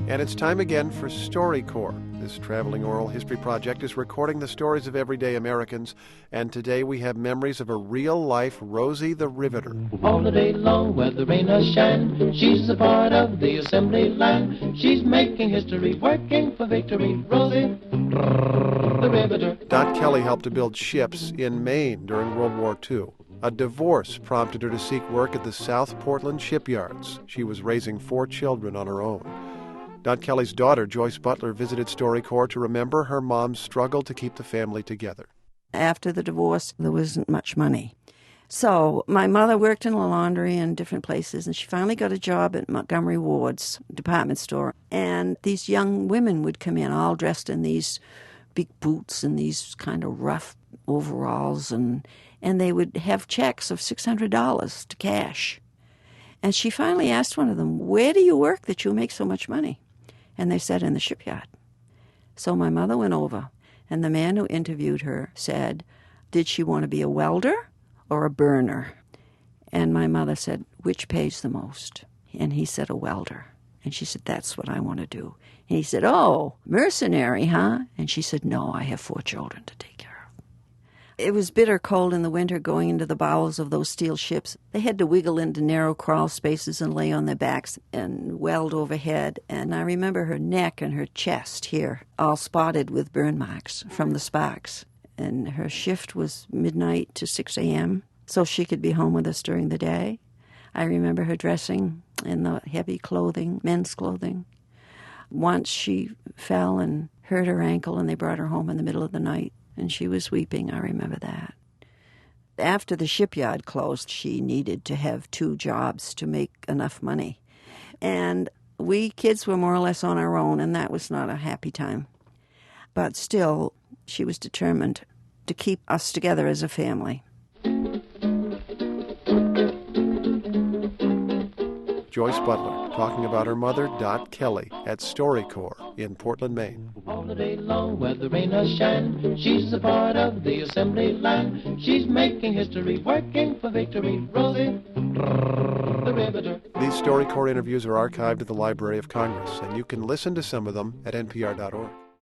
And it's time again for StoryCorps. This traveling oral history project is recording the stories of everyday Americans, and today we have memories of a real-life Rosie the Riveter. All the day long, where the rain or shine, she's a part of the assembly line. She's making history, working for victory. Rosie the Riveter. Dot Kelly helped to build ships in Maine during World War II. A divorce prompted her to seek work at the South Portland shipyards. She was raising 4 children on her own. Dot Kelly's daughter, Joyce Butler, visited StoryCorps to remember her mom's struggle to keep the family together. After the divorce, there wasn't much money. So my mother worked in a laundry in different places, and she finally got a job at Montgomery Ward's department store. And these young women would come in all dressed in these big boots and these kind of rough overalls, and they would have checks of $600 to cash. And she finally asked one of them, "Where do you work that you make so much money?" And they said, "In the shipyard." So my mother went over, and the man who interviewed her said, did she want to be a welder or a burner? And my mother said, "Which pays the most?" And he said, "A welder." And she said, "That's what I want to do." And he said, "Oh, mercenary, huh?" And she said, "No, I have 4 children to take care of." It was bitter cold in the winter going into the bowels of those steel ships. They had to wiggle into narrow crawl spaces and lay on their backs and weld overhead. And I remember her neck and her chest here, all spotted with burn marks from the sparks. And her shift was midnight to 6 a.m., so she could be home with us during the day. I remember her dressing in the heavy clothing, men's clothing. Once she fell and hurt her ankle, and they brought her home in the middle of the night. And she was weeping, I remember that. After the shipyard closed, she needed to have 2 jobs to make enough money. And we kids were more or less on our own, and that was not a happy time. But still, she was determined to keep us together as a family. Joyce Butler talking about her mother, Dot Kelly, at StoryCorps in Portland, Maine. All the day long, where the rain or shine, she's a part of the assembly line. She's making history, working for victory. Rosie the Riveter. These StoryCorps interviews are archived at the Library of Congress, and you can listen to some of them at npr.org.